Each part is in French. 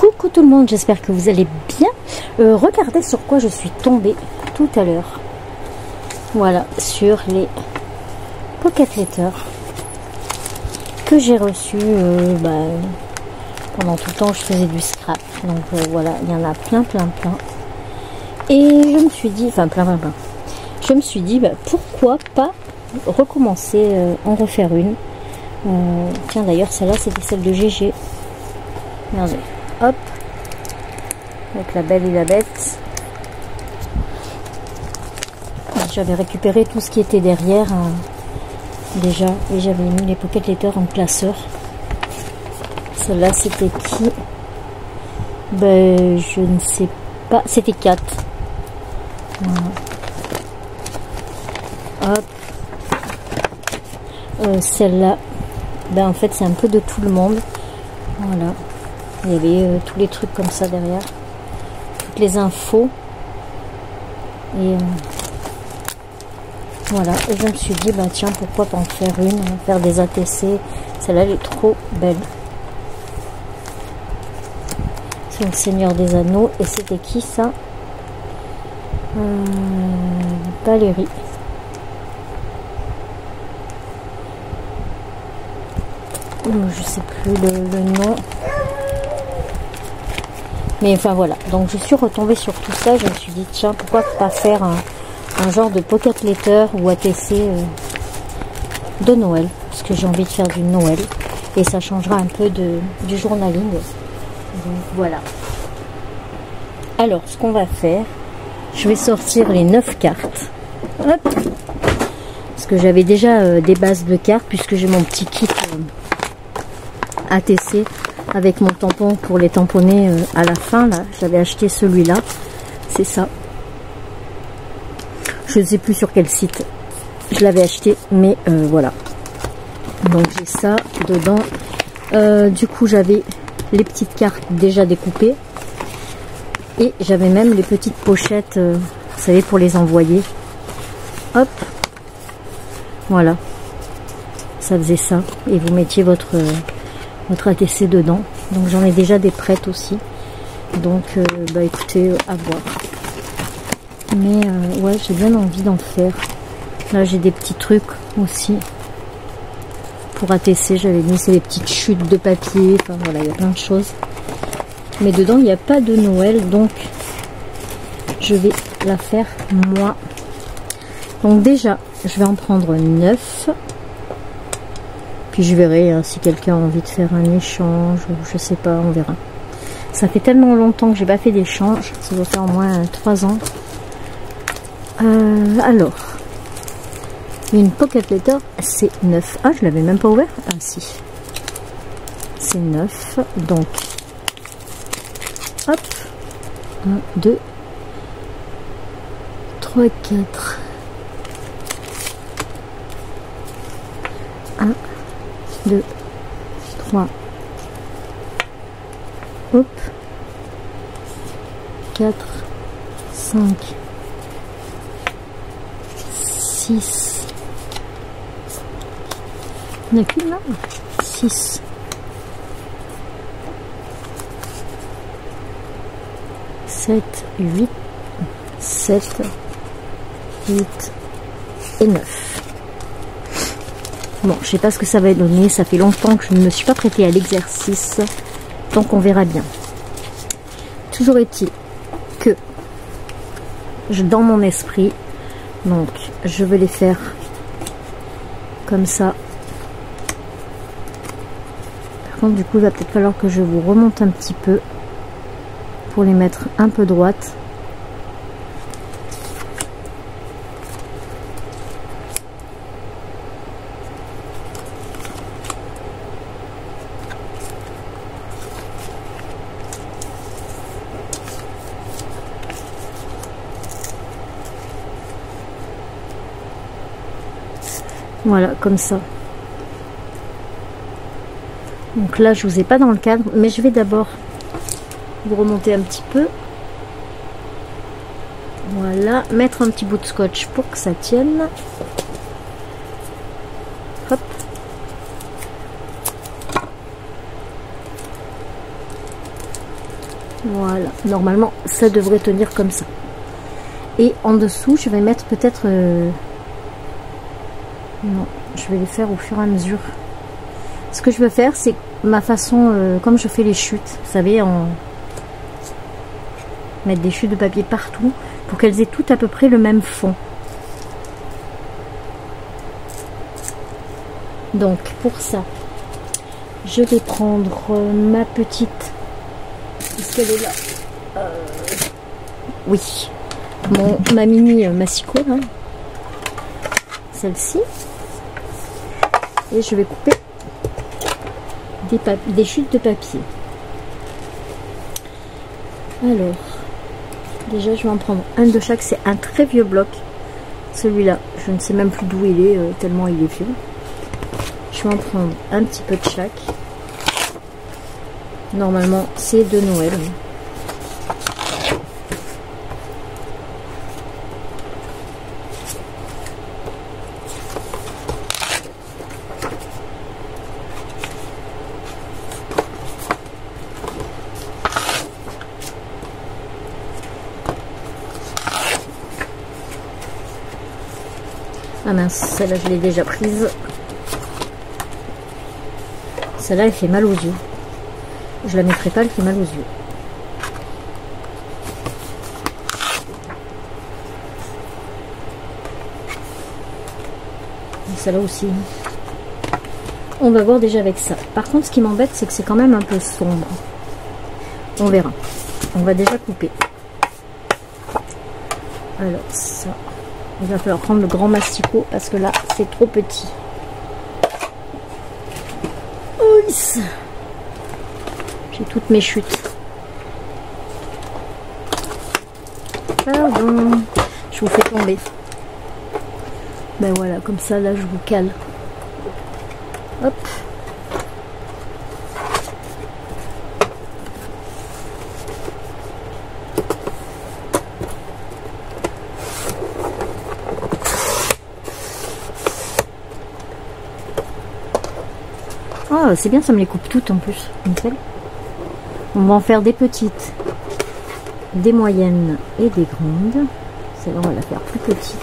Coucou tout le monde, j'espère que vous allez bien. Regardez sur quoi je suis tombée tout à l'heure. Voilà, sur les Pocket Letters que j'ai reçus pendant tout le temps je faisais du scrap. Donc voilà, il y en a plein. Et je me suis dit, je me suis dit, pourquoi pas recommencer, en refaire une. Tiens, d'ailleurs, celle-là, c'était celle de GG. Regardez, hop, avec la Belle et la Bête. J'avais récupéré tout ce qui était derrière déjà, et j'avais mis les Pocket Letters en classeur. Celle-là, c'était qui? Je ne sais pas. C'était 4. Voilà. Hop. Celle-là, en fait, c'est un peu de tout le monde. Voilà. Il y avait tous les trucs comme ça derrière. Toutes les infos. Et voilà. Et je me suis dit, tiens, pourquoi pas en faire une, faire des ATC. Celle-là, elle est trop belle. C'est le Seigneur des Anneaux. Et c'était qui ça? Valérie. Je sais plus le nom. Mais enfin voilà. Donc je suis retombée sur tout ça. Je me suis dit, tiens, pourquoi pas faire un genre de Pocket Letter ou ATC de Noël. Parce que j'ai envie de faire du Noël. Et ça changera un peu du journaling. Donc voilà. Alors, ce qu'on va faire, je vais sortir les 9 cartes. Hop. Parce que j'avais déjà des bases de cartes, puisque j'ai mon petit kit ATC avec mon tampon pour les tamponner à la fin. Là, j'avais acheté celui-là. C'est ça. Je ne sais plus sur quel site je l'avais acheté, mais voilà. Donc j'ai ça dedans. Du coup, j'avais les petites cartes déjà découpées. Et j'avais même les petites pochettes, vous savez, pour les envoyer. Hop. Voilà. Ça faisait ça. Et vous mettiez votre ATC dedans. Donc j'en ai déjà des prêtes aussi. Donc, écoutez, à voir. Mais, ouais, j'ai bien envie d'en faire. Là, j'ai des petits trucs aussi. Pour ATC, j'avais mis, c'est des petites chutes de papier. Enfin, voilà, il y a plein de choses. Mais dedans, il n'y a pas de Noël, donc je vais la faire moi. Donc déjà, je vais en prendre 9. Puis je verrai si quelqu'un a envie de faire un échange, ou je sais pas, on verra. Ça fait tellement longtemps que j'ai pas fait d'échange, ça doit faire au moins 3 ans. Alors, une Pocket Letter, c'est 9. Ah, je l'avais même pas ouvert. Ah si. C'est 9, donc... Hop, 1, 2, 3, 4, 1, 2, 3, hop, 4, 5, 6, il n'y en a qu'une là, 6, 7, 8, 7, 8 et 9. Bon, je sais pas ce que ça va donner. Ça fait longtemps que je ne me suis pas prêtée à l'exercice. Donc on verra bien. Toujours est-il que dans mon esprit, donc je vais les faire comme ça. Par contre, du coup, il va peut-être falloir que je vous remonte un petit peu pour les mettre un peu droites. Voilà, comme ça. Donc là, je vous ai pas dans le cadre, mais je vais d'abord vous remonter un petit peu. Voilà, mettre un petit bout de scotch pour que ça tienne. Hop. Voilà, normalement ça devrait tenir comme ça. Et en dessous je vais mettre peut-être non, je vais les faire au fur et à mesure. Ce que je veux faire, c'est ma façon comme je fais les chutes, vous savez, en mettre des chutes de papier partout pour qu'elles aient toutes à peu près le même fond. Donc pour ça, je vais prendre ma petite, est-ce qu'elle est là, oui, ma mini massicot, hein, celle-ci, et je vais couper des chutes de papier. Alors, déjà je vais en prendre un de chaque, c'est un très vieux bloc, celui-là, je ne sais même plus d'où il est, tellement il est vieux. Je vais en prendre un petit peu de chaque. Normalement, c'est de Noël. Ah mince, celle-là je l'ai déjà prise. Celle-là, elle fait mal aux yeux. Je la mettrai pas, elle fait mal aux yeux. Celle-là aussi. On va voir déjà avec ça. Par contre, ce qui m'embête, c'est que c'est quand même un peu sombre. On verra. On va déjà couper. Alors, ça. Il va falloir prendre le grand masticot parce que là, c'est trop petit. J'ai toutes mes chutes. Pardon, je vous fais tomber. Ben voilà, comme ça, là, je vous cale. Hop. Ah, c'est bien, ça me les coupe toutes en plus. Nickel. On va en faire des petites, des moyennes et des grandes. Celle-là, on va la faire plus petite.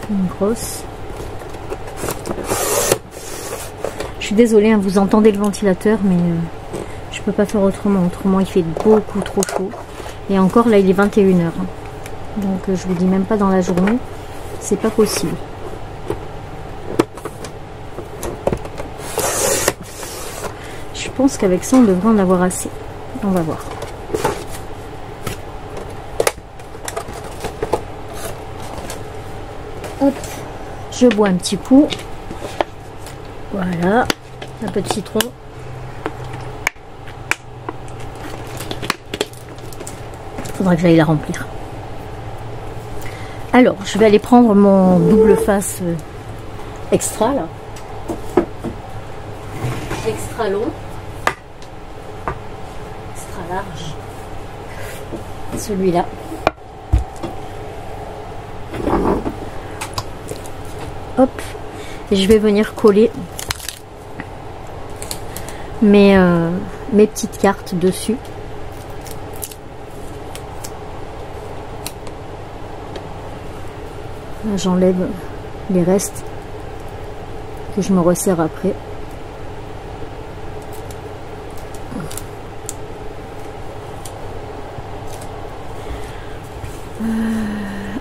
Une grosse. Je suis désolée, hein, vous entendez le ventilateur, mais je peux pas faire autrement. Autrement, il fait beaucoup trop chaud. Et encore, là, il est 21 h. Donc, je vous dis même pas dans la journée. C'est pas possible. Je pense qu'avec ça, on devrait en avoir assez. On va voir. Hop, je bois un petit coup. Voilà, un peu de citron. Faudra que j'aille la remplir. Alors, je vais aller prendre mon double face extra là. Extra long. Extra large. Celui-là. Hop. Et je vais venir coller mes petites cartes dessus. J'enlève les restes que je me resserre après.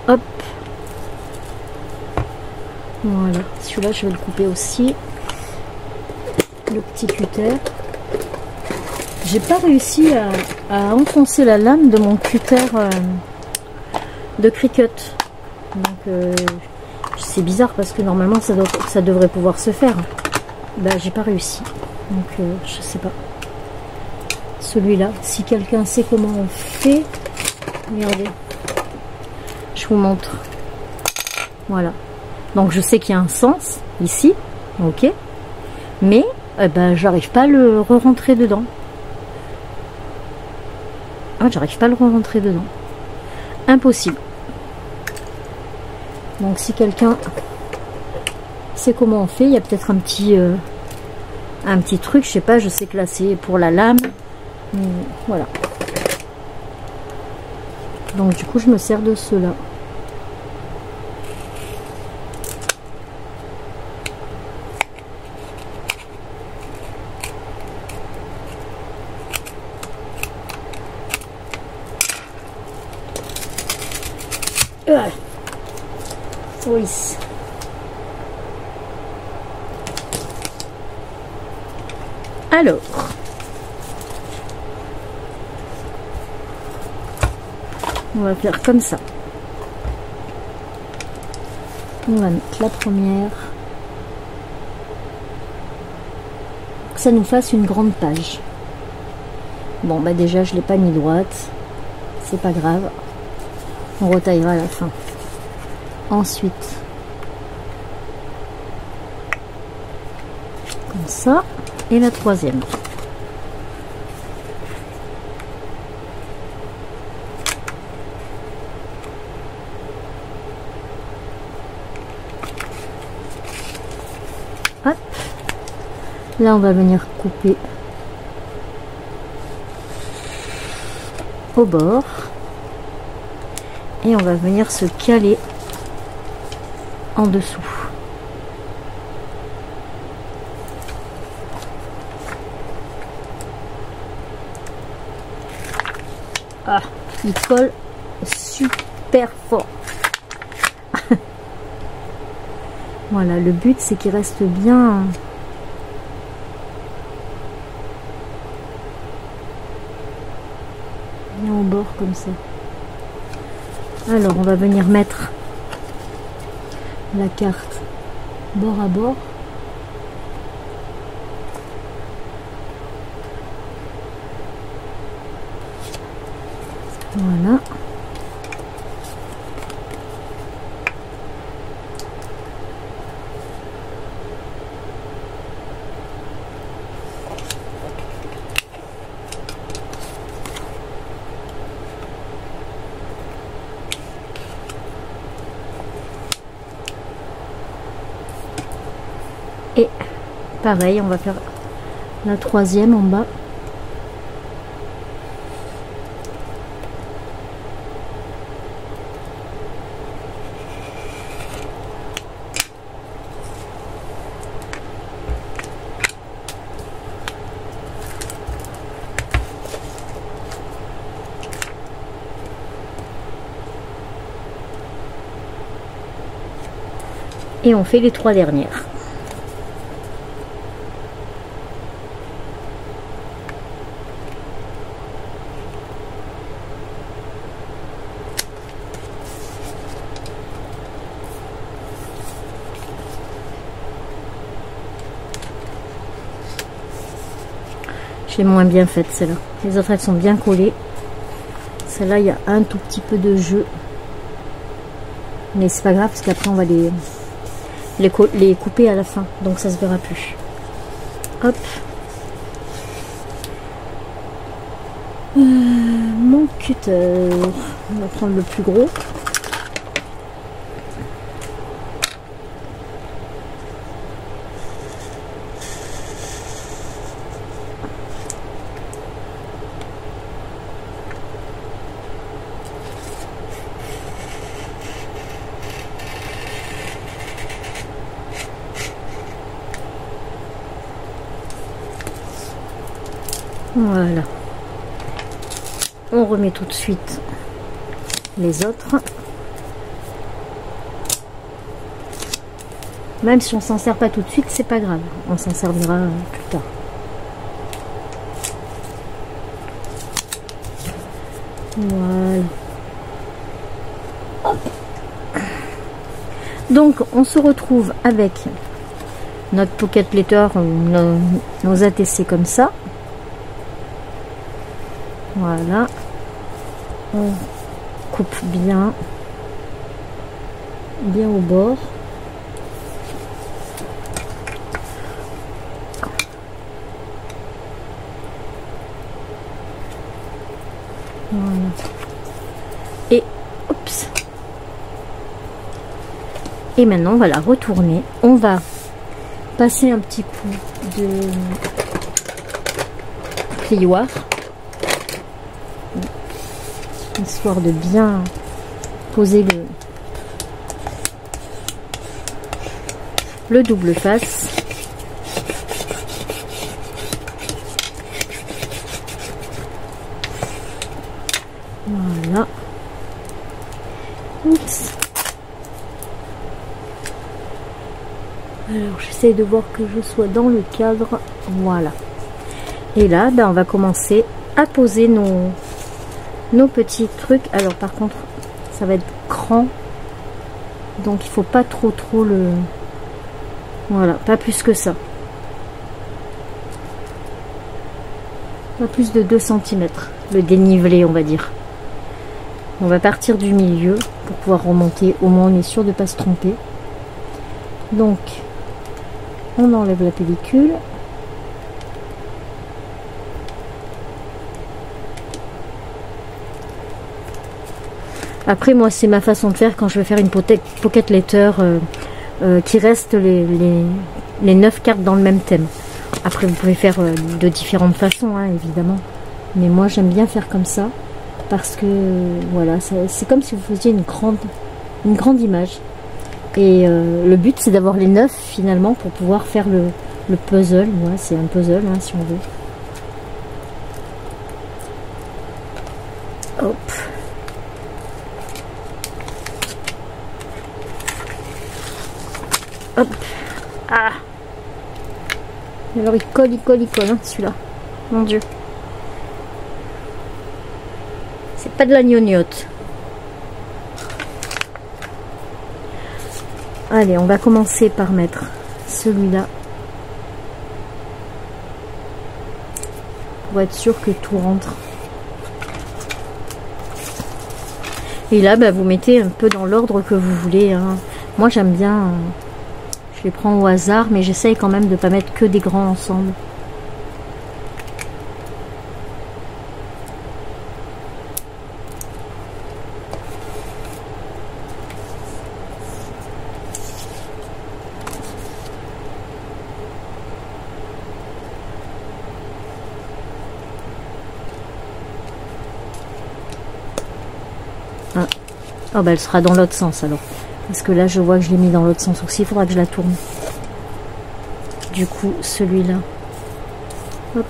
Hop. Voilà. Celui-là, je vais le couper aussi. Le petit cutter. J'ai pas réussi à enfoncer la lame de mon cutter de Cricut. Donc c'est bizarre parce que normalement ça devrait pouvoir se faire. Bah j'ai pas réussi. Donc je sais pas. Celui-là, si quelqu'un sait comment on fait, regardez. Je vous montre. Voilà. Donc je sais qu'il y a un sens ici, ok. Mais ben, j'arrive pas à le re-rentrer dedans. Ah, j'arrive pas à le rentrer dedans. Impossible. Donc si quelqu'un sait comment on fait, il y a peut-être un petit truc, je sais pas, je sais que là c'est pour la lame. Voilà. Donc du coup je me sers de ceux-là. Oui. Alors, on va faire comme ça. On va mettre la première. Que ça nous fasse une grande page. Bon, bah déjà, je l'ai pas mis droite. C'est pas grave. On retaillera à la fin. Ensuite, comme ça. Et la troisième. Hop. Là, on va venir couper au bord. Et on va venir se caler en dessous. Ah, il colle super fort. Voilà, le but c'est qu'il reste bien. Bien au bord comme ça. Alors on va venir mettre la carte bord à bord. Voilà. Et pareil, on va faire la troisième en bas. Et on fait les trois dernières. J'ai moins bien faite celle-là. Les autres elles sont bien collées. Celle-là il y a un tout petit peu de jeu. Mais c'est pas grave parce qu'après on va les couper à la fin. Donc ça se verra plus. Hop. Mon cutter. On va prendre le plus gros. Voilà. On remet tout de suite les autres. Même si on s'en sert pas tout de suite, c'est pas grave. On s'en servira plus tard. Voilà. Hop. Donc on se retrouve avec notre pocket pleater, nos ATC comme ça. Voilà, on coupe bien au bord. Voilà. Et oups. Et maintenant on va la retourner. On va passer un petit coup de plioir, histoire de bien poser le double face. Voilà. Oups. Alors j'essaie de voir que je sois dans le cadre. Voilà. Et là, ben, on va commencer à poser nos petits trucs. Alors par contre, ça va être grand. Donc il faut pas trop le... Voilà, pas plus que ça. Pas plus de 2 cm. Le dénivelé, on va dire. On va partir du milieu pour pouvoir remonter. Au moins, on est sûr de ne pas se tromper. Donc, on enlève la pellicule. Après, moi, c'est ma façon de faire quand je vais faire une pocket letter qui reste les 9 cartes dans le même thème. Après, vous pouvez faire de différentes façons, hein, évidemment. Mais moi, j'aime bien faire comme ça. Parce que, voilà, c'est comme si vous faisiez une grande image. Et le but, c'est d'avoir les 9, finalement, pour pouvoir faire le puzzle. Ouais, c'est un puzzle, hein, si on veut. Hop. Hop. Ah. Alors il colle, hein, celui-là. Mon Dieu. C'est pas de la gnognotte. Allez, on va commencer par mettre celui-là. Pour être sûr que tout rentre. Et là, bah, vous mettez un peu dans l'ordre que vous voulez. Hein. Moi, j'aime bien... je les prends au hasard, mais j'essaye quand même de ne pas mettre que des grands ensemble. Ah. Oh, bah, elle sera dans l'autre sens alors. Parce que là, je vois que je l'ai mis dans l'autre sens aussi. Il faudra que je la tourne. Du coup, celui-là. Hop.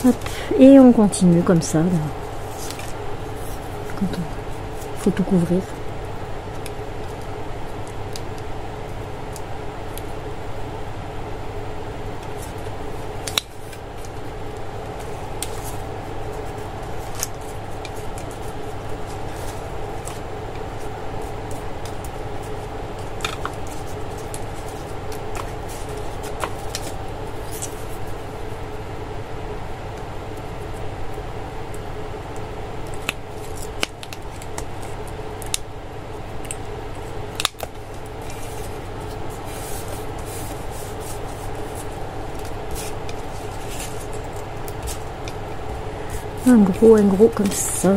Hop. Et on continue comme ça. Là. Faut tout couvrir. Un gros comme ça.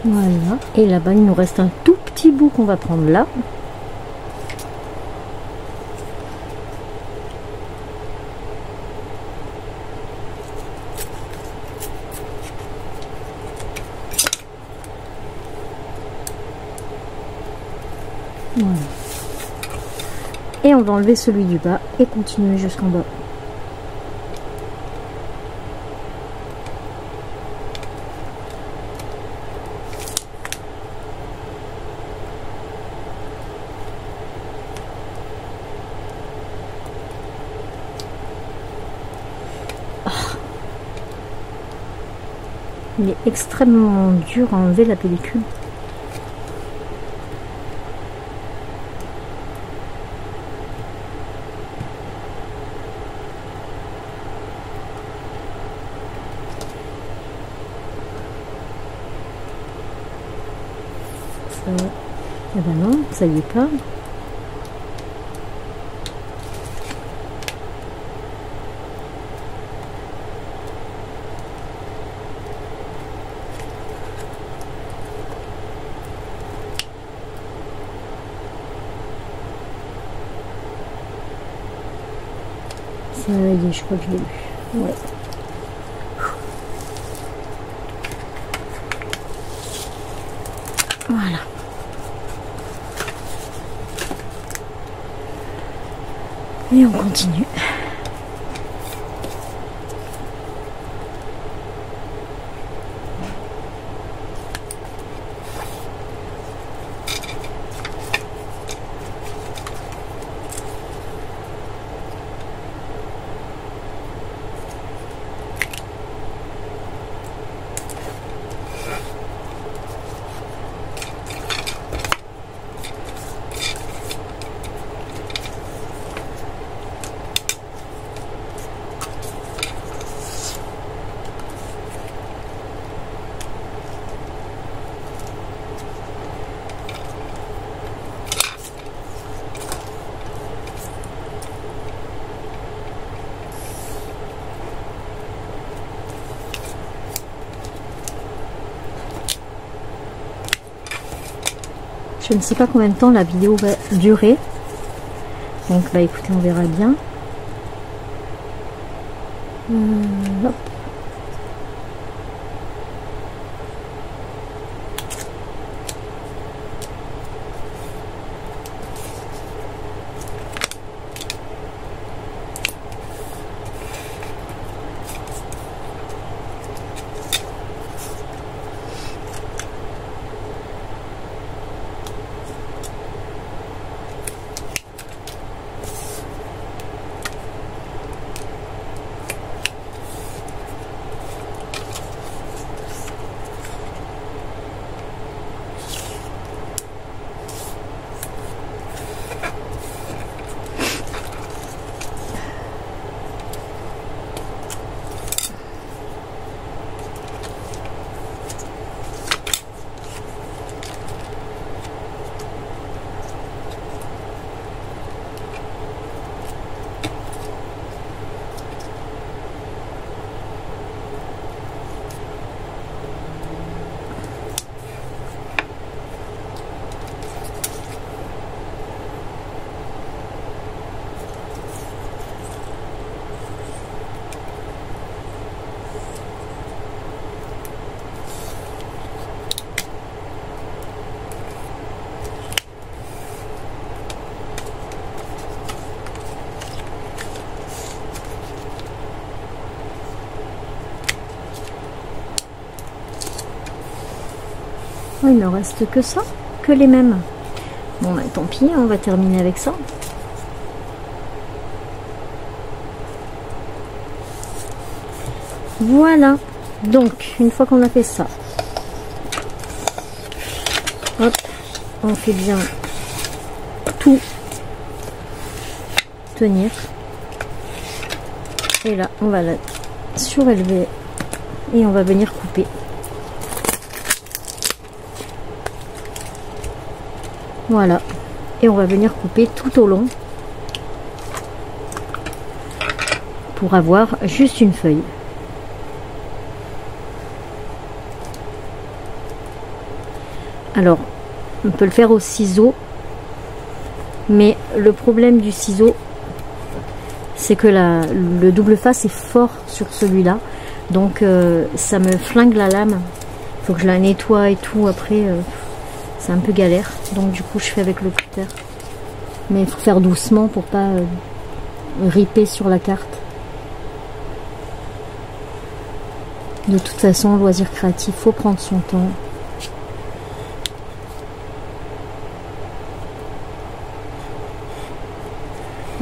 Voilà. Et là-bas, il nous reste un tout petit bout qu'on va prendre là. Voilà. Et on va enlever celui du bas et continuer jusqu'en bas. Il est extrêmement dur à enlever la pellicule. Ça... Eh ben non, ça y est pas. Ça y est, je crois que je l'ai eu. Ouais. Voilà. Et on continue. Je ne sais pas combien de temps la vidéo va durer. Donc bah écoutez, on verra bien. Hop. Oh, il ne reste que ça, que les mêmes. Bon, bah, tant pis, on va terminer avec ça. Voilà. Donc, une fois qu'on a fait ça, hop, on fait bien tout tenir. Et là, on va la surélever et on va venir couper. Voilà, et on va venir couper tout au long pour avoir juste une feuille. Alors, on peut le faire au ciseau, mais le problème du ciseau, c'est que le double face est fort sur celui-là, donc ça me flingue la lame. Il faut que je la nettoie et tout après. c'est un peu galère, donc du coup je fais avec le cutter. Mais il faut faire doucement pour pas riper sur la carte. De toute façon, loisir créatif, faut prendre son temps.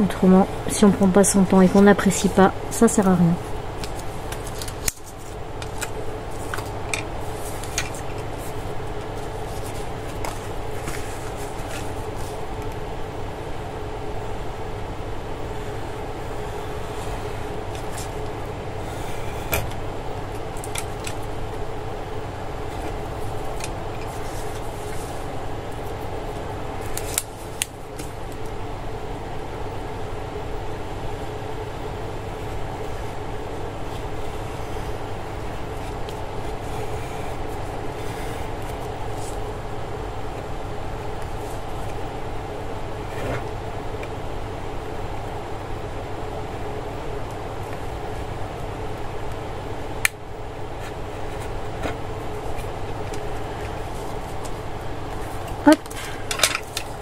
Autrement, si on prend pas son temps et qu'on n'apprécie pas, ça sert à rien. Hop,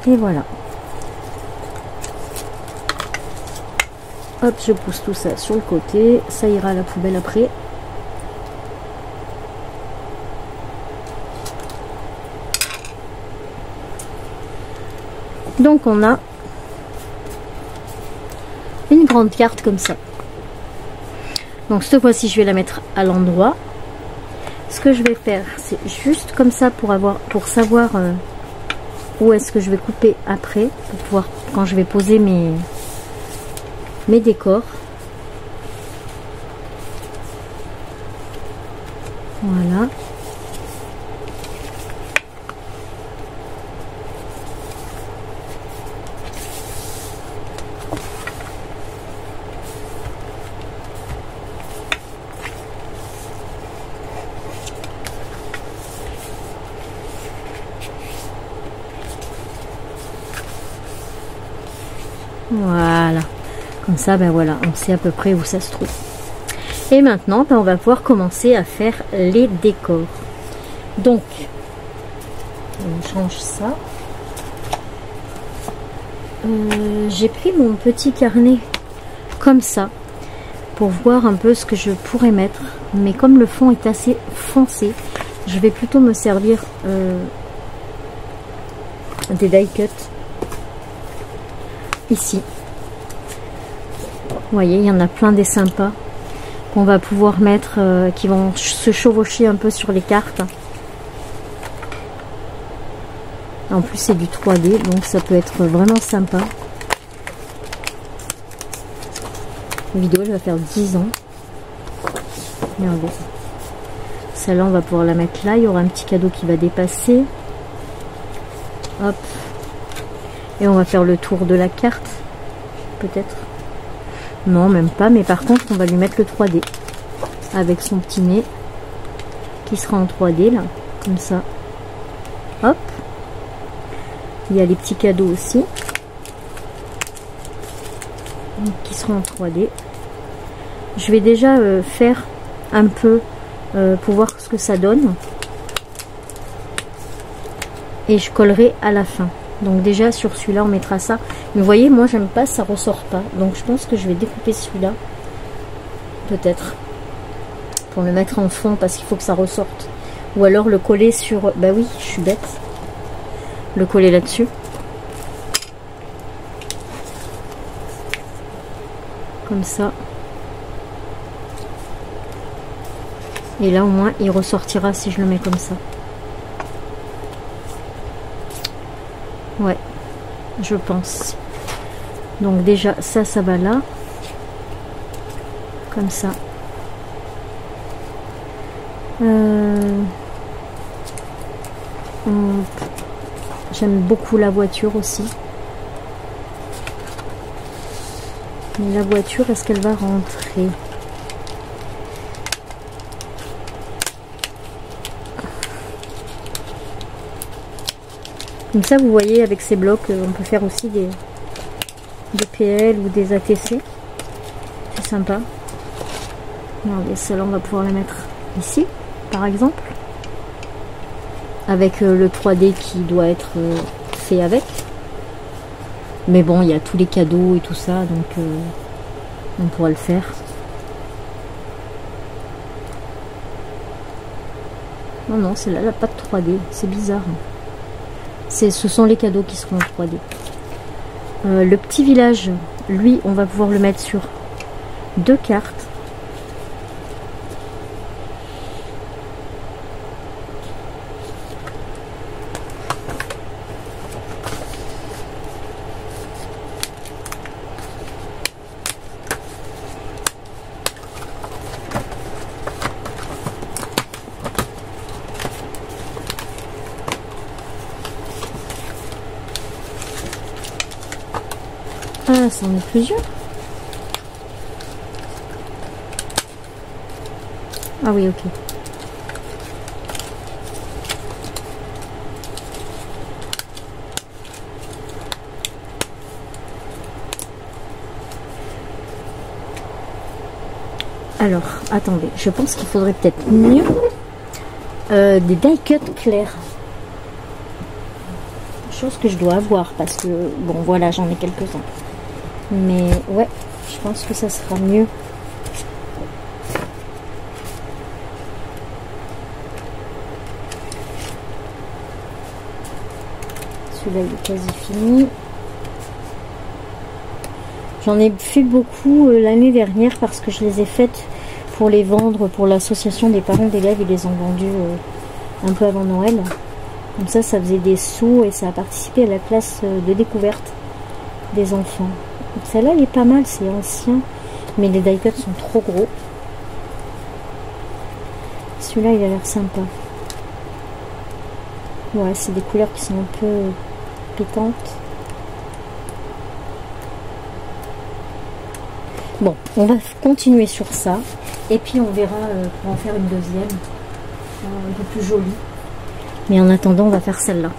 et voilà. Hop, je pousse tout ça sur le côté, ça ira à la poubelle après. Donc on a une grande carte comme ça. Donc cette fois-ci je vais la mettre à l'endroit. Ce que je vais faire, c'est juste comme ça pour savoir où est-ce que je vais couper après, pour pouvoir, quand je vais poser mes décors. Voilà. Voilà, comme ça, ben voilà, on sait à peu près où ça se trouve. Et maintenant, ben on va pouvoir commencer à faire les décors. Donc, on change ça. J'ai pris mon petit carnet comme ça pour voir un peu ce que je pourrais mettre. Mais comme le fond est assez foncé, je vais plutôt me servir des die cut. Ici, vous voyez, il y en a plein des sympas qu'on va pouvoir mettre, qui vont se chevaucher un peu sur les cartes. En plus, c'est du 3D, donc ça peut être vraiment sympa. La vidéo, elle va faire 10 ans. Regardez. Celle-là, on va pouvoir la mettre là. Il y aura un petit cadeau qui va dépasser. Hop. Et on va faire le tour de la carte, peut-être. Non, même pas, mais par contre, on va lui mettre le 3D. Avec son petit nez, qui sera en 3D, là, comme ça. Hop. Il y a les petits cadeaux aussi, qui seront en 3D. Je vais déjà faire un peu, pour voir ce que ça donne. Et je collerai à la fin. Donc déjà sur celui-là on mettra ça. Mais vous voyez, moi j'aime pas, ça ressort pas. Donc je pense que je vais découper celui-là. Peut-être. Pour le mettre en fond parce qu'il faut que ça ressorte. Ou alors le coller sur... Bah oui, je suis bête. Le coller là-dessus. Comme ça. Et là au moins il ressortira si je le mets comme ça. Ouais, je pense. Donc déjà, ça va là. Comme ça. J'aime beaucoup la voiture aussi. Mais la voiture, est-ce qu'elle va rentrer ? Comme ça, vous voyez, avec ces blocs, on peut faire aussi des PL ou des ATC. C'est sympa. Regardez, celle-là, on va pouvoir la mettre ici, par exemple. avec le 3D qui doit être fait avec. Mais bon, il y a tous les cadeaux et tout ça, donc on pourra le faire. Non, non, celle-là, elle n'a pas de 3D. C'est bizarre. Ce sont les cadeaux qui seront en 3D. Le petit village, lui, on va pouvoir le mettre sur 2 cartes. Ah, ça en est plusieurs. Ah oui, ok. Alors, attendez, je pense qu'il faudrait peut-être mieux des die cut clairs. Chose que je dois avoir parce que, bon voilà, j'en ai quelques-uns. Mais ouais, je pense que ça sera mieux. Celui-là, il est quasi fini. J'en ai fait beaucoup l'année dernière parce que je les ai faites pour les vendre pour l'association des parents d'élèves. Ils les ont vendus un peu avant Noël. Comme ça faisait des sous et ça a participé à la classe de découverte des enfants. Celle-là, elle est pas mal, c'est ancien, mais les die cuts sont trop gros. Celui-là, il a l'air sympa. Ouais, c'est des couleurs qui sont un peu pétantes. Bon, on va continuer sur ça. Et puis on verra pour en faire une deuxième. Un peu plus jolie. Mais en attendant, on va faire celle-là.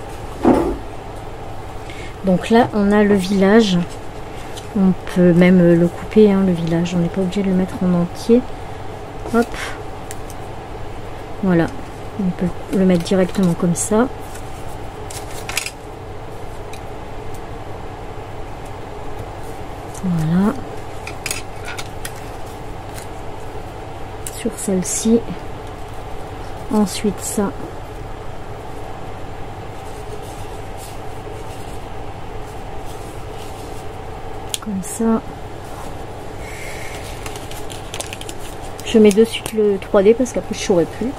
Donc là, on a le village. On peut même le couper, hein, le village. On n'est pas obligé de le mettre en entier. Hop. Voilà. On peut le mettre directement comme ça. Voilà. Sur celle-ci. Ensuite, ça. Comme ça. Je mets de suite le 3D parce qu'après je ne saurais plus.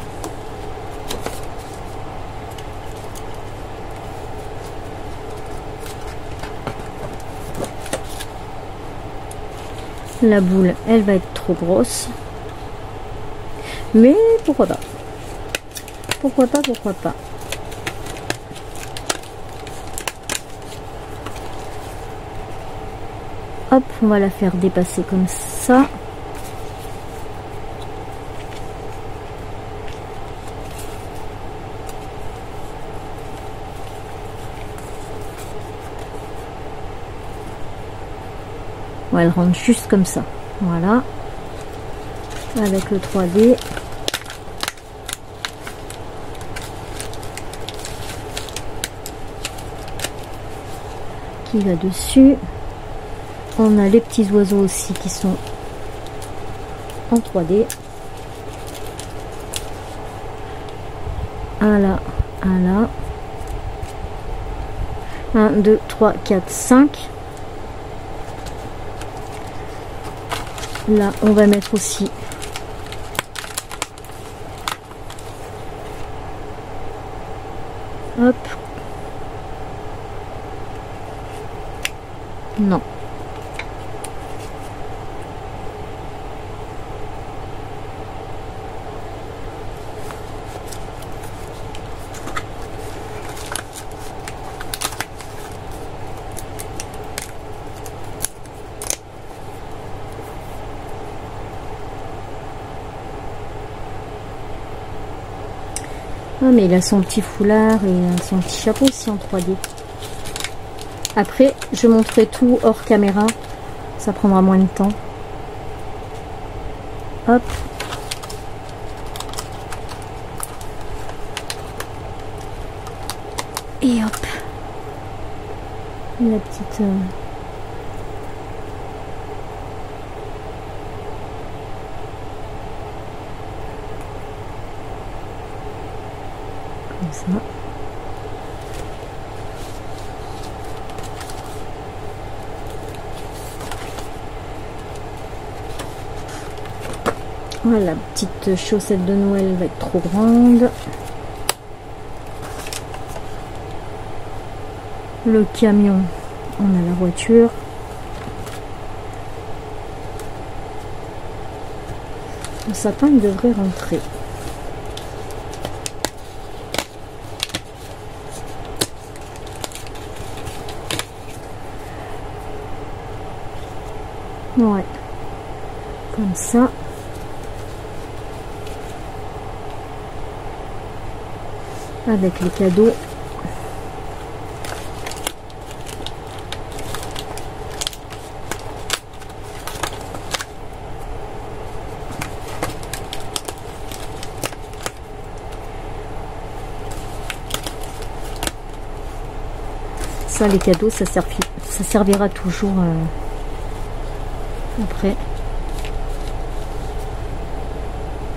La boule, elle va être trop grosse. Mais pourquoi pas? Pourquoi pas, pourquoi pas? Hop, on va la faire dépasser comme ça. Ouais, elle rentre juste comme ça. Voilà. Avec le 3D. Qui va dessus. On a les petits oiseaux aussi qui sont en 3D. Un là, un là. 1, 2, 3, 4, 5. Là, on va mettre aussi hop. Non. Ah, mais il a son petit foulard et son petit chapeau aussi en 3D. Après, je montrerai tout hors caméra. Ça prendra moins de temps. Hop. Et hop, la petite comme ça. Voilà, la petite chaussette de Noël va être trop grande. Le camion, on a la voiture. Le sapin il devrait rentrer. Ouais, comme ça. Avec les cadeaux. Ça, les cadeaux, ça servira toujours après.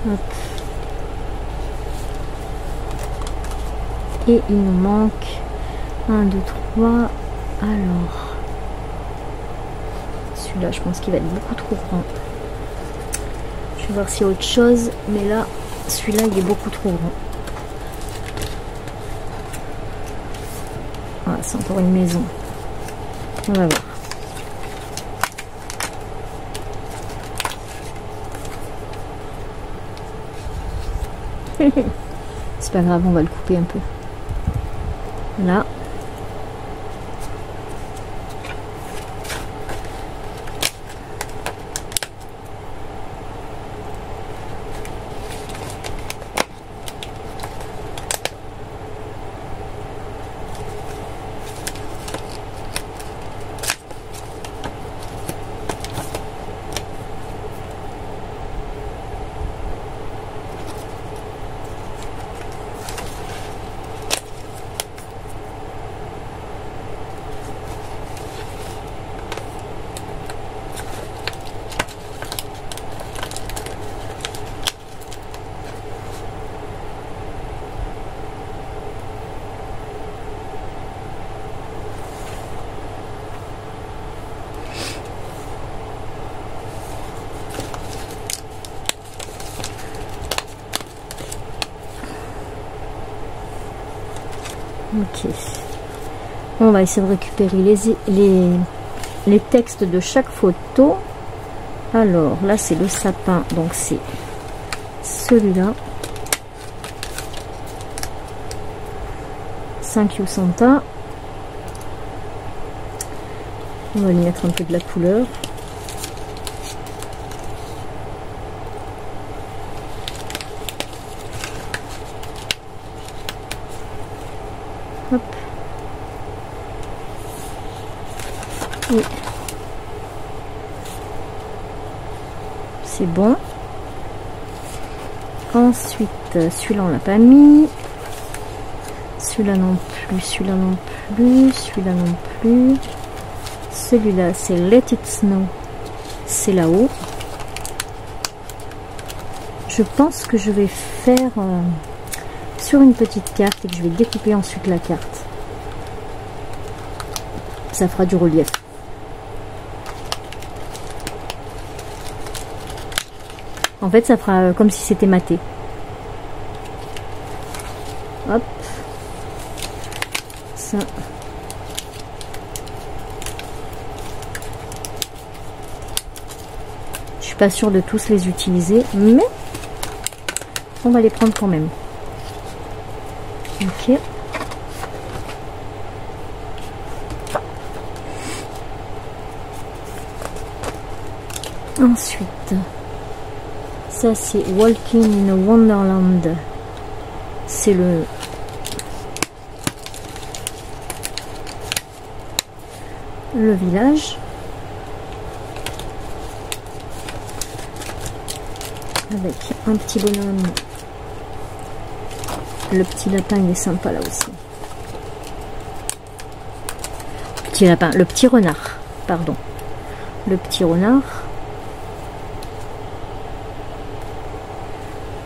Hop. Et il nous manque 1, 2, 3. Alors, celui-là, je pense qu'il va être beaucoup trop grand. Je vais voir s'il y a autre chose, mais là, celui-là, il est beaucoup trop grand. Ah, c'est encore une maison. On va voir. C'est pas grave, on va le couper un peu. Là. Ok. On va essayer de récupérer les textes de chaque photo. Alors là c'est le sapin, donc c'est celui-là. Thank you Santa. On va lui mettre un peu de la couleur. Hop. Oui. C'est bon. Ensuite, celui-là on l'a pas mis. Celui-là non plus, celui-là non plus, celui-là non plus. Celui-là c'est Let It Snow. C'est là-haut. Je pense que je vais faire sur une petite carte et que je vais découper ensuite la carte. Ça fera du relief. En fait, ça fera comme si c'était maté. Hop. Ça. Je suis pas sûre de tous les utiliser, mais on va les prendre quand même. Ok. Ensuite, ça c'est Walking in a Wonderland. C'est le village. Avec un petit bonhomme. Le petit lapin il est sympa là aussi. petit lapin, le petit renard, pardon. Le petit renard.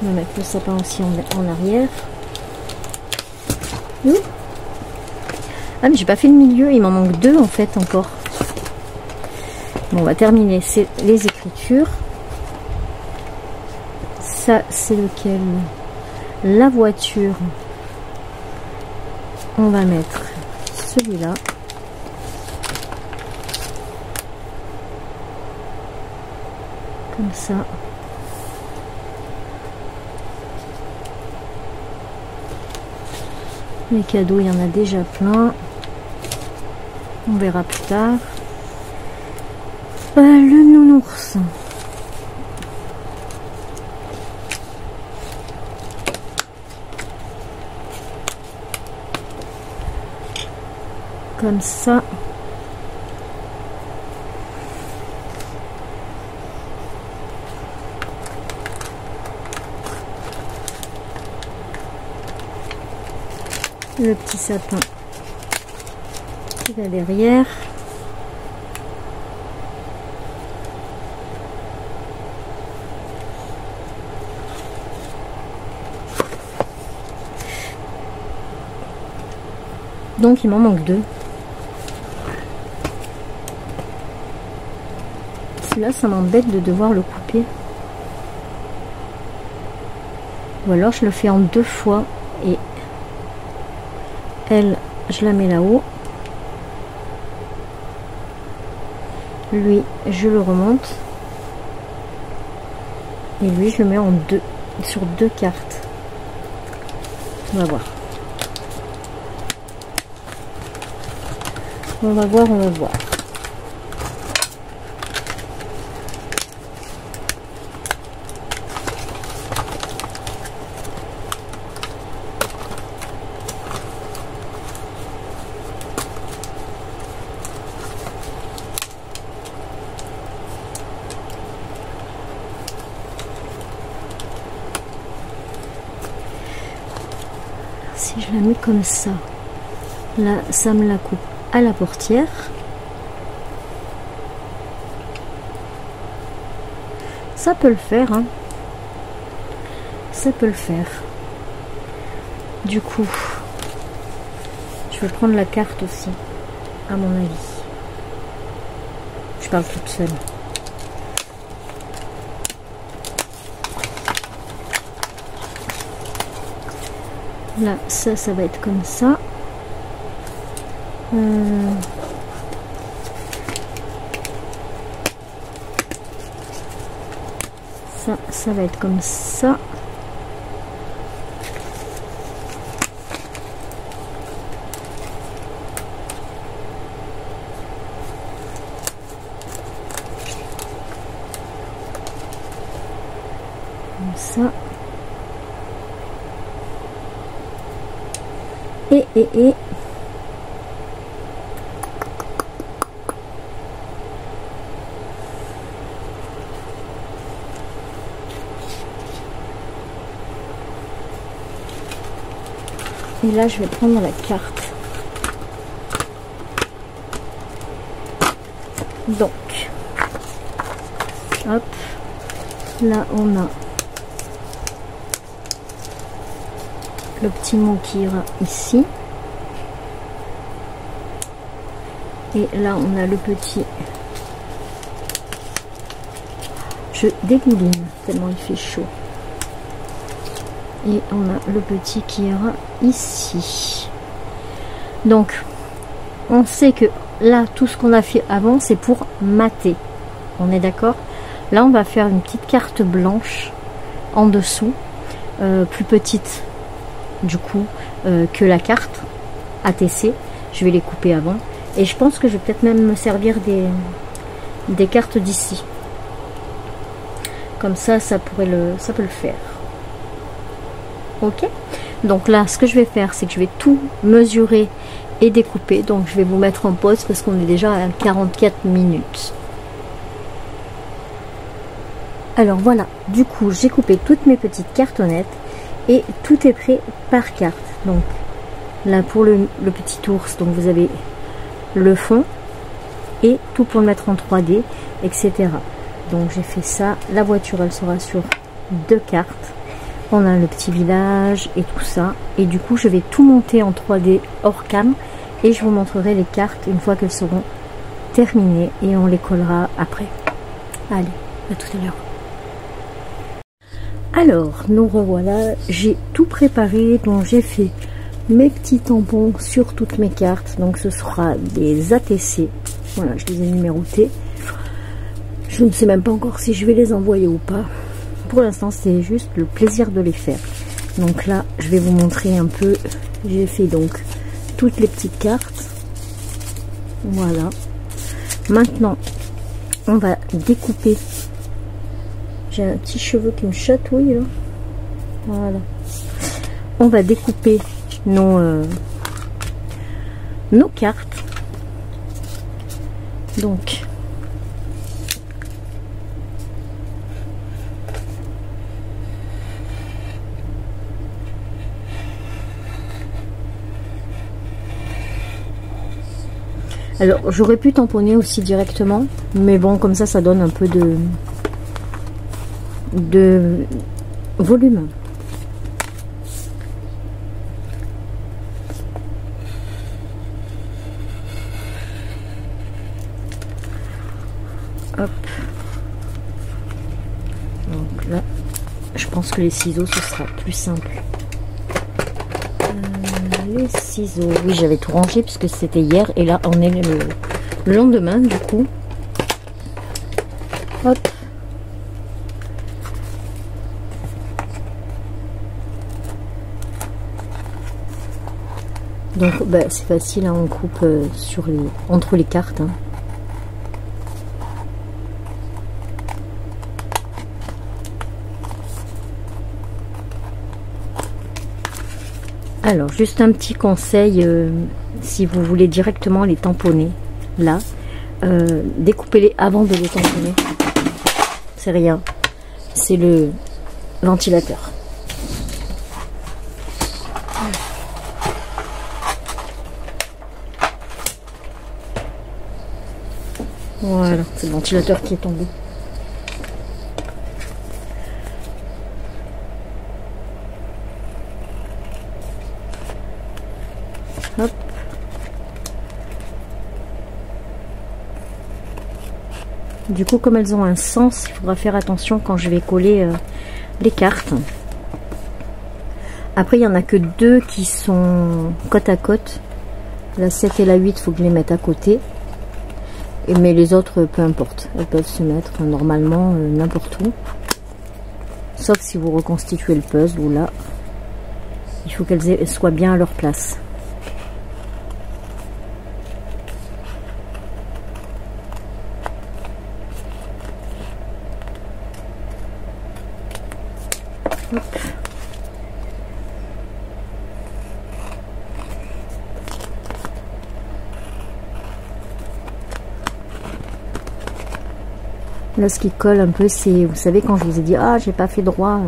On va mettre le sapin aussi en arrière. Ouh. Ah mais j'ai pas fait le milieu, il m'en manque 2 en fait encore. Bon, on va terminer les écritures. Ça c'est lequel? La voiture. On va mettre celui-là. Comme ça. Les cadeaux, il y en a déjà plein. On verra plus tard. Le nounours. Comme ça. Le petit sapin qui va derrière. Donc il m'en manque 2. Celui-là, ça m'embête de devoir le couper. Ou alors je le fais en 2 fois et elle, je la mets là-haut. Lui, je le remonte. Et lui, je le mets en 2, sur 2 cartes. On va voir. On va voir, on va voir. Si je la mets comme ça, là, ça me la coupe à la portière. Ça peut le faire, hein. Ça peut le faire. Du coup, je vais prendre la carte aussi, à mon avis. Je parle toute seule. Là, ça va être comme ça. Ça va être comme ça. Comme ça. Et là, je vais prendre la carte. Donc, hop, là on a le petit mot qui ira ici. Et là, on a le petit... Je dégouline tellement il fait chaud. Et on a le petit qui ira ici. Donc, on sait que là, tout ce qu'on a fait avant, c'est pour mater. On est d'accord? Là, on va faire une petite carte blanche en dessous, plus petite du coup que la carte ATC. Je vais les couper avant. Et je pense que je vais peut-être même me servir des cartes d'ici. Comme ça, ça peut le faire. Ok? Donc là, ce que je vais faire, c'est que je vais tout mesurer et découper. Donc je vais vous mettre en pause parce qu'on est déjà à 44 minutes. Alors voilà, du coup, j'ai coupé toutes mes petites cartonnettes et tout est prêt par carte. Donc là, pour le petit ours, donc vous avez le fond et tout pour le mettre en 3D, etc. Donc j'ai fait ça. La voiture, elle sera sur 2 cartes. On a le petit village et tout ça. Et du coup, je vais tout monter en 3D hors cam. Et je vous montrerai les cartes une fois qu'elles seront terminées. Et on les collera après. Allez, à tout à l'heure. Alors, nous revoilà. J'ai tout préparé. Donc j'ai fait mes petits tampons sur toutes mes cartes. Donc ce sera des ATC. Voilà, je les ai numérotés. Je ne sais même pas encore si je vais les envoyer ou pas. Pour l'instant, c'est juste le plaisir de les faire. Donc là, je vais vous montrer un peu. J'ai fait donc toutes les petites cartes. Voilà. Maintenant, on va découper. J'ai un petit cheveu qui me chatouille là. Voilà. On va découper nos cartes. Donc, alors j'aurais pu tamponner aussi directement, mais bon, comme ça donne un peu de volume. Hop. Donc là, je pense que les ciseaux, ce sera plus simple. Les ciseaux, oui, j'avais tout rangé puisque c'était hier et là on est le lendemain du coup. Hop. Donc bah, c'est facile, hein, on coupe entre les cartes. Hein. Alors, juste un petit conseil, si vous voulez directement les tamponner, là, découpez-les avant de les tamponner. C'est rien, c'est le ventilateur. Voilà, c'est le ventilateur qui est tombé. Hop. Du coup, comme elles ont un sens, il faudra faire attention quand je vais coller les cartes. Après, il n'y en a que 2 qui sont côte à côte. La 7 et la 8, il faut que je les mette à côté. Mais les autres, peu importe. Elles peuvent se mettre normalement n'importe où. Sauf si vous reconstituez le puzzle, où là, il faut qu'elles soient bien à leur place. Hop. Là, ce qui colle un peu, c'est, vous savez, quand je vous ai dit, ah, j'ai pas fait droit,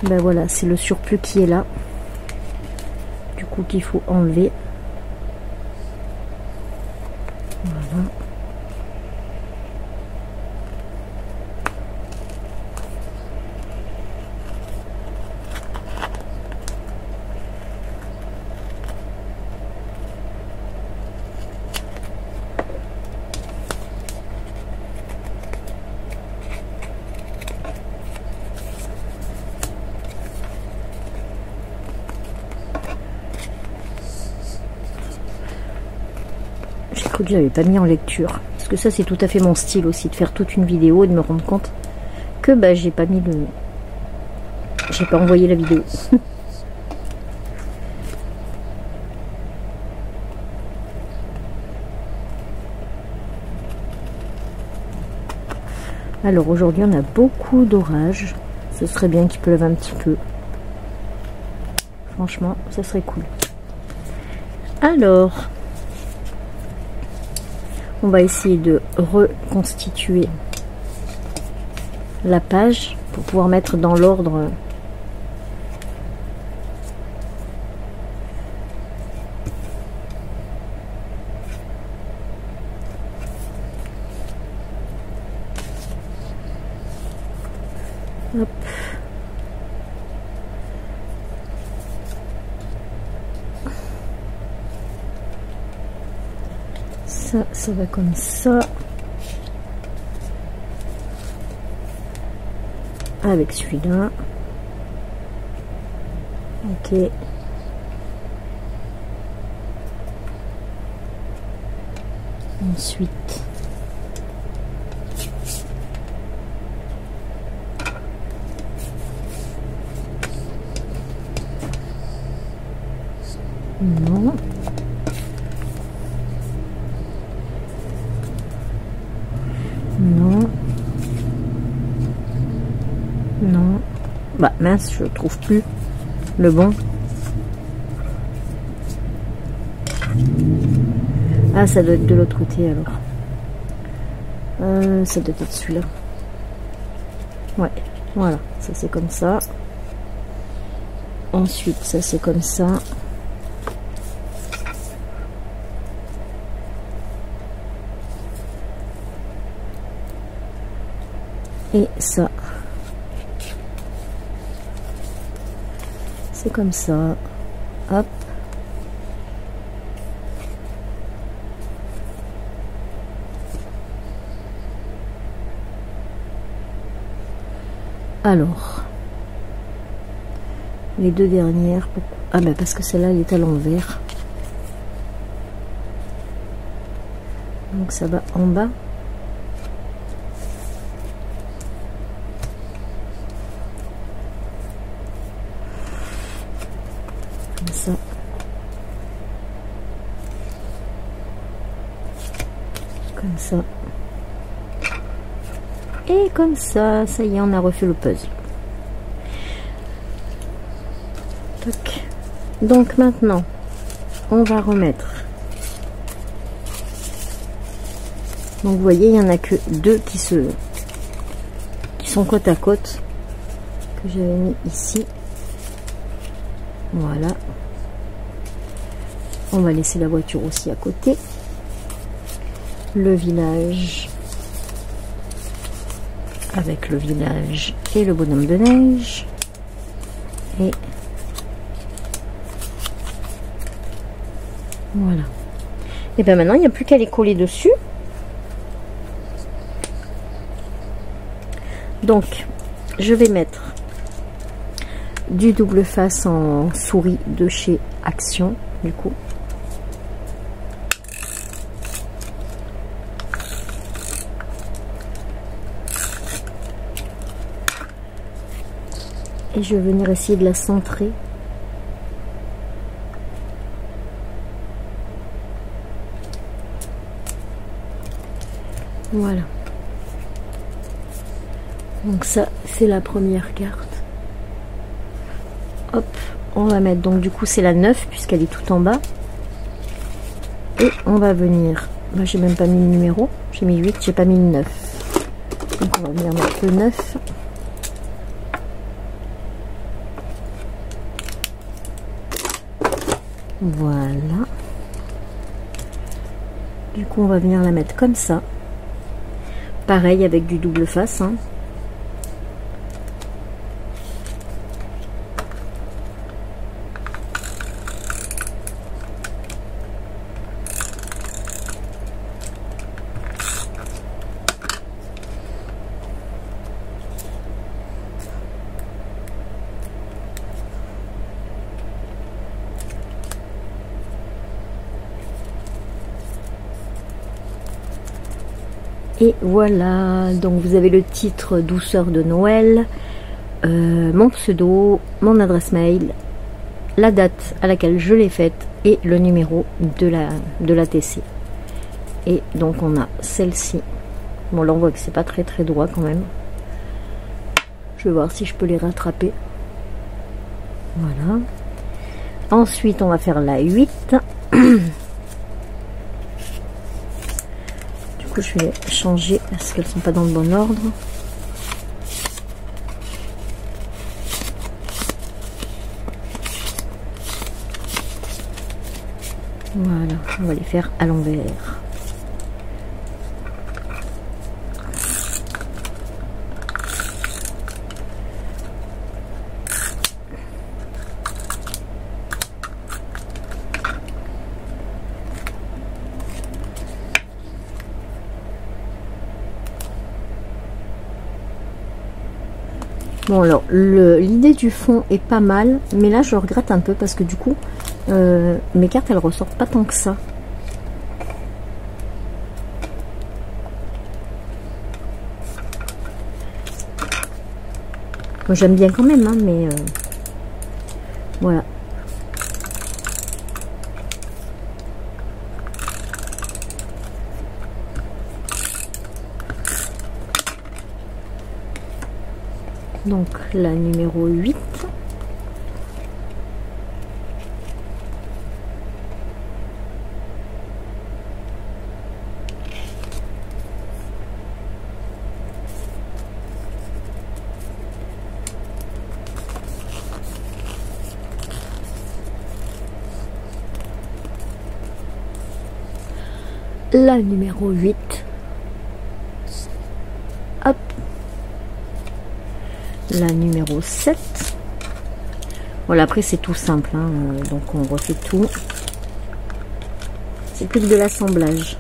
ben voilà, c'est le surplus qui est là, du coup, qu'il faut enlever. Voilà. J'ai cru que je l'avais pas mis en lecture. Parce que ça, c'est tout à fait mon style aussi, de faire toute une vidéo et de me rendre compte que bah, j'ai pas mis le... J'ai pas envoyé la vidéo. Alors aujourd'hui, on a beaucoup d'orages. Ce serait bien qu'il pleuve un petit peu. Franchement, ça serait cool. Alors... on va essayer de reconstituer la page pour pouvoir mettre dans l'ordre Ça va comme ça. Avec celui-là. Ok. Ensuite. Non. Non. Non. Bah mince, je trouve plus le bon. Ah, ça doit être de l'autre côté alors. Ça doit être celui-là. Ouais, voilà, ça c'est comme ça. Ensuite, ça c'est comme ça. Et ça. C'est comme ça. Hop. Alors, les deux dernières, pourquoi? Ah ben parce que celle-là elle est à l'envers. Donc ça va en bas. Comme ça. Comme ça. Et comme ça, ça y est, on a refait le puzzle. Tac. Donc maintenant, on va remettre. Donc vous voyez, il n'y en a que deux qui sont côte à côte, que j'avais mis ici. Voilà. On va laisser la voiture aussi à côté. Le village. Avec le village et le bonhomme de neige. Et voilà. Et bien maintenant, il n'y a plus qu'à les coller dessus. Donc, je vais mettre du double face en souris de chez Action, du coup. Et je vais venir essayer de la centrer. Voilà. Donc ça, c'est la première carte. Hop, on va mettre, donc du coup c'est la 9 puisqu'elle est tout en bas. Et on va venir, moi j'ai même pas mis le numéro, j'ai mis 8, j'ai pas mis le 9. Donc on va venir mettre le 9. Voilà. Du coup on va venir la mettre comme ça. Pareil avec du double face, hein. Et voilà, donc vous avez le titre Douceur de Noël, mon pseudo, mon adresse mail, la date à laquelle je l'ai faite et le numéro de la TC. Et donc on a celle-ci. Bon là on voit que c'est pas très droit quand même. Je vais voir si je peux les rattraper. Voilà. Ensuite on va faire la 8. Du coup je vais changer parce qu'elles sont pas dans le bon ordre. Voilà, on va les faire à l'envers. Bon alors, l'idée du fond est pas mal, mais là je regrette un peu parce que du coup, mes cartes elles ressortent pas tant que ça. Moi j'aime bien quand même, hein, mais voilà. Donc la numéro 8. La numéro 8. Hop. La numéro 7. Voilà, après c'est tout simple, hein, donc on refait tout. C'est plus que de l'assemblage.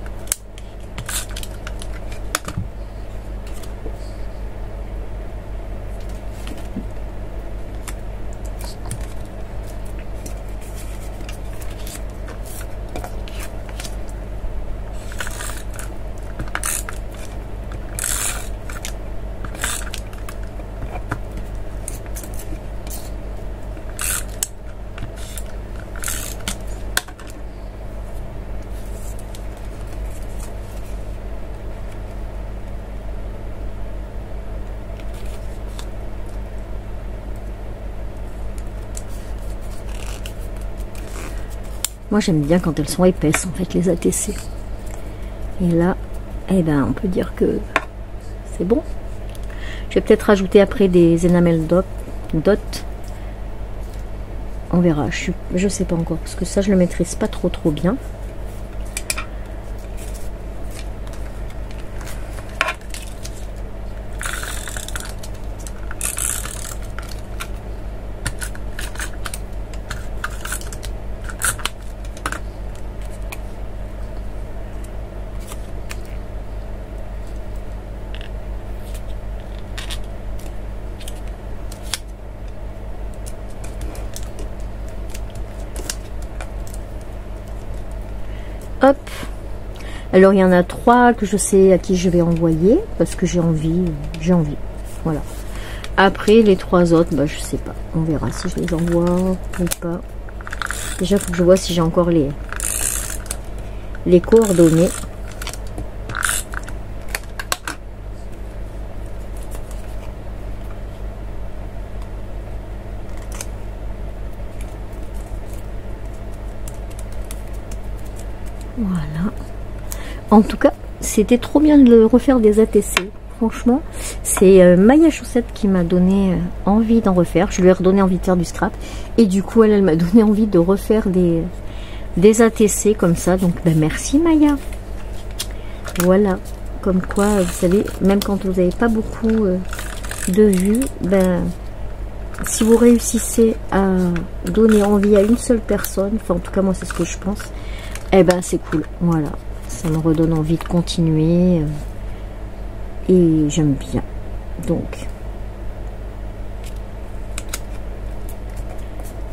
Moi j'aime bien quand elles sont épaisses en fait, les ATC. Et là, eh ben on peut dire que c'est bon. Je vais peut-être rajouter après des enamel dot. On verra, je sais pas encore, parce que ça je le maîtrise pas trop bien. Hop. Alors il y en a 3 que je sais à qui je vais envoyer parce que j'ai envie. Voilà. Après les 3 autres, bah je sais pas. On verra si je les envoie ou pas. Déjà il faut que je vois si j'ai encore les coordonnées. Voilà. En tout cas, c'était trop bien de refaire des ATC. Franchement, c'est Maya Chaussette qui m'a donné envie d'en refaire. Je lui ai redonné envie de faire du scrap. Et du coup, elle m'a donné envie de refaire des ATC comme ça. Donc, ben, merci Maya. Voilà. Comme quoi, vous savez, même quand vous n'avez pas beaucoup de vues, ben, si vous réussissez à donner envie à une seule personne, enfin en tout cas moi c'est ce que je pense, eh ben c'est cool, voilà, ça me redonne envie de continuer et j'aime bien. Donc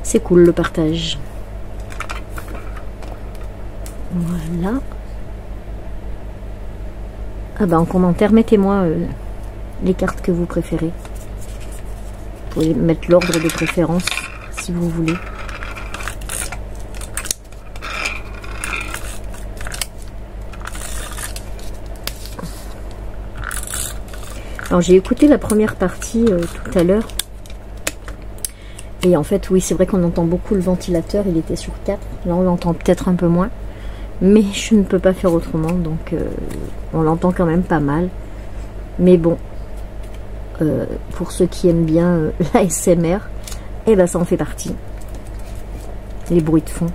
c'est cool le partage. Voilà. Ah ben en commentaire mettez-moi les cartes que vous préférez. Vous pouvez mettre l'ordre de préférence si vous voulez. Alors j'ai écouté la première partie tout à l'heure. Et en fait oui c'est vrai qu'on entend beaucoup le ventilateur, il était sur 4. Là on l'entend peut-être un peu moins. Mais je ne peux pas faire autrement, donc on l'entend quand même pas mal. Mais bon, pour ceux qui aiment bien l'ASMR, eh ben ça en fait partie. Les bruits de fond.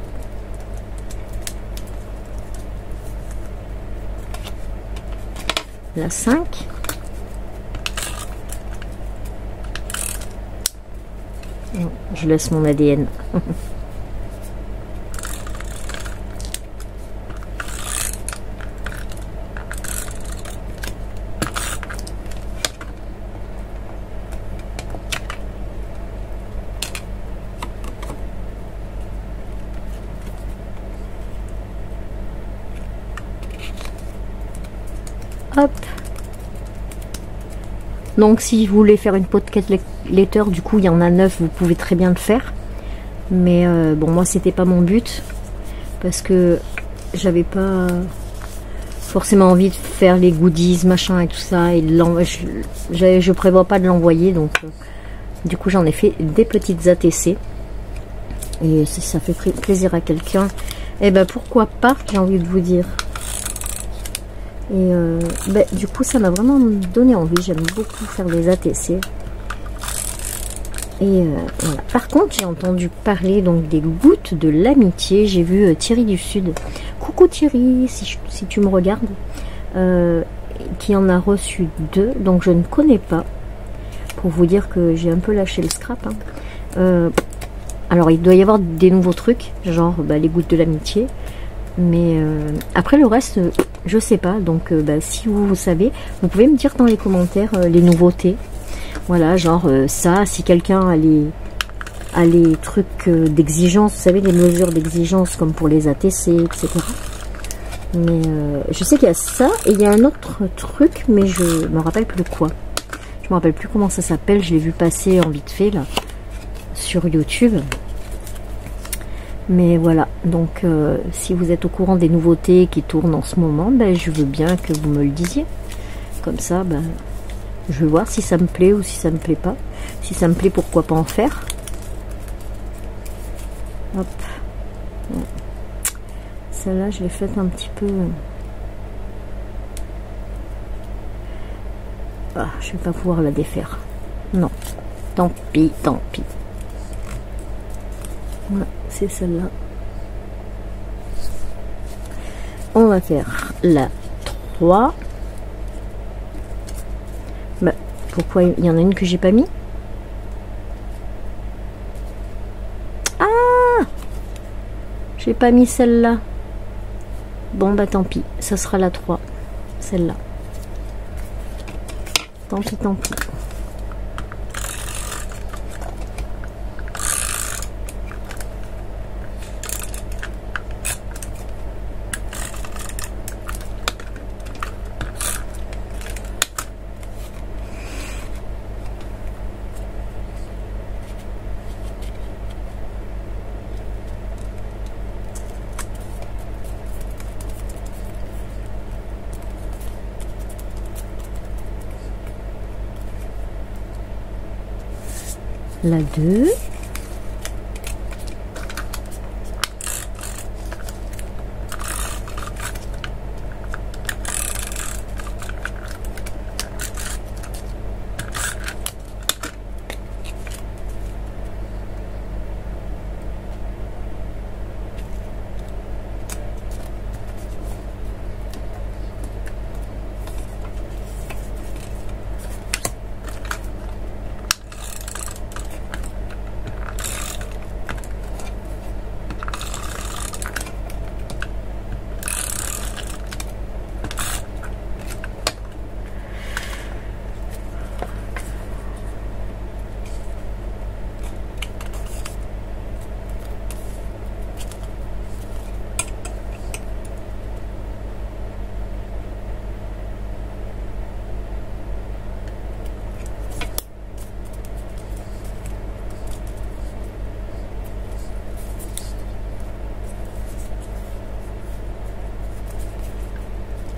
La 5. Je laisse mon ADN. Donc si vous voulez faire une podcast letter, du coup il y en a 9, vous pouvez très bien le faire. Mais bon, moi c'était pas mon but, parce que j'avais pas forcément envie de faire les goodies, machin et tout ça, et je prévois pas de l'envoyer, donc du coup j'en ai fait des petites ATC. Et si ça fait plaisir à quelqu'un, et ben pourquoi pas, j'ai envie de vous dire. Et ben, du coup ça m'a vraiment donné envie, j'aime beaucoup faire des ATC. Et voilà. Par contre, j'ai entendu parler donc des gouttes de l'amitié. J'ai vu Thierry du Sud. Coucou Thierry, si tu me regardes. Qui en a reçu 2. Donc je ne connais pas. Pour vous dire que j'ai un peu lâché le scrap. Hein. Alors il doit y avoir des nouveaux trucs. Genre bah, les gouttes de l'amitié. Mais après le reste, je sais pas. Donc bah, si vous savez, vous pouvez me dire dans les commentaires les nouveautés. Voilà, genre ça, si quelqu'un a les trucs d'exigence, vous savez, les mesures d'exigence comme pour les ATC, etc. Mais je sais qu'il y a ça, et il y a un autre truc, mais je me rappelle plus quoi. Je me rappelle plus comment ça s'appelle, je l'ai vu passer en vite fait, là, sur YouTube. Mais voilà, donc si vous êtes au courant des nouveautés qui tournent en ce moment, ben, je veux bien que vous me le disiez. Comme ça, ben... je vais voir si ça me plaît ou si ça me plaît pas. Si ça me plaît, pourquoi pas en faire. Hop. Celle-là, je l'ai faite un petit peu... Ah, je vais pas pouvoir la défaire. Non. Tant pis, tant pis. Voilà, c'est celle-là. On va faire la 3. Bah, pourquoi il y en a une que j'ai pas mis? Ah, j'ai pas mis celle-là. Bon bah tant pis, ça sera la 3. Celle-là. Tant pis, tant pis. La 2.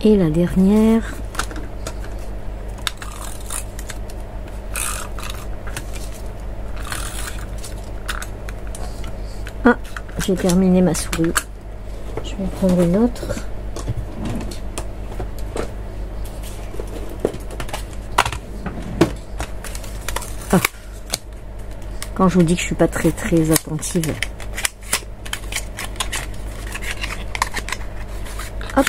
Et la dernière. Ah, j'ai terminé ma souris. Je vais en prendre une autre. Ah. Quand je vous dis que je suis pas très attentive. Hop.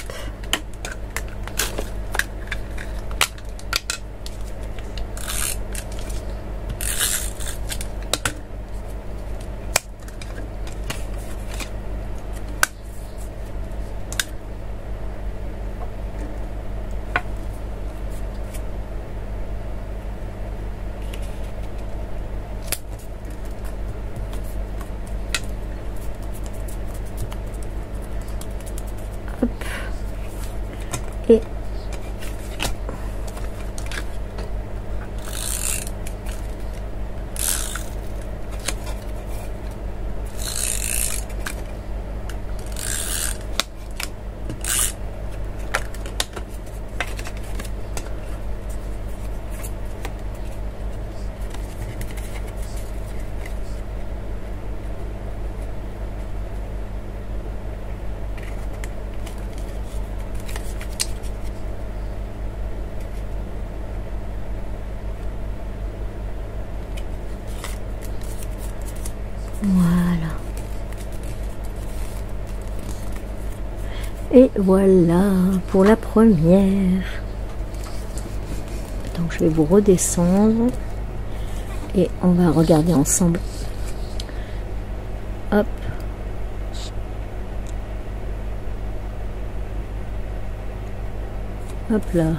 Voilà. Et voilà pour la première. Donc je vais vous redescendre et on va regarder ensemble. Hop. Hop là.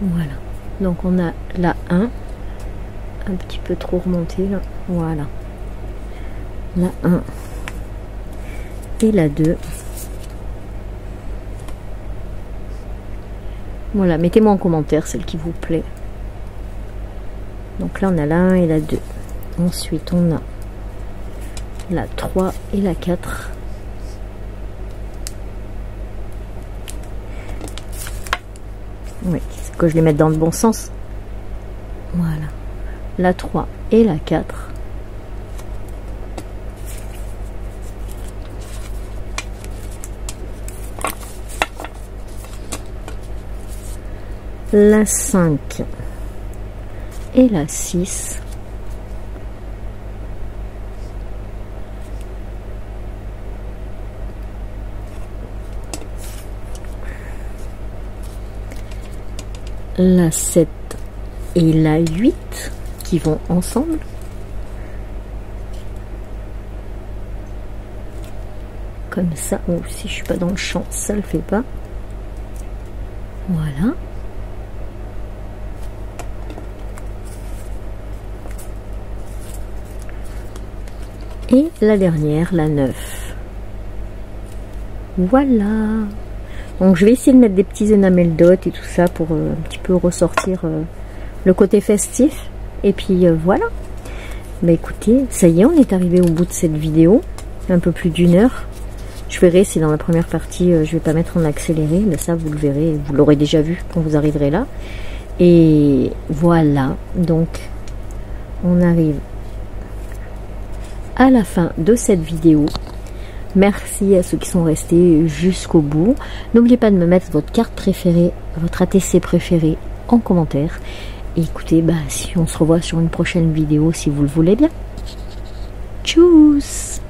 Voilà. Donc on a la 1. Un petit peu trop remonté là. Voilà. La 1 et la 2. Voilà, mettez-moi en commentaire celle qui vous plaît. Donc là on a la 1 et la 2. Ensuite on a la 3 et la 4. Oui, c'est que je les mette dans le bon sens. Voilà. La 3 et la 4. La 5 et la 6. La 7 et la 8 qui vont ensemble. Comme ça. Oh, si je suis pas dans le champ, ça le fait pas. Voilà. Et la dernière, la 9. Voilà. Donc je vais essayer de mettre des petits énamels dot et tout ça pour un petit peu ressortir le côté festif. Et puis voilà. Bah écoutez, ça y est, on est arrivé au bout de cette vidéo. Un peu plus d'1 heure. Je verrai si dans la première partie je vais pas mettre en accéléré. Mais ça vous le verrez, vous l'aurez déjà vu quand vous arriverez là. Et voilà. Donc on arrive à la fin de cette vidéo. Merci à ceux qui sont restés jusqu'au bout. N'oubliez pas de me mettre votre carte préférée, votre ATC préféré en commentaire. Et écoutez, bah, si on se revoit sur une prochaine vidéo, si vous le voulez bien. Tchuss!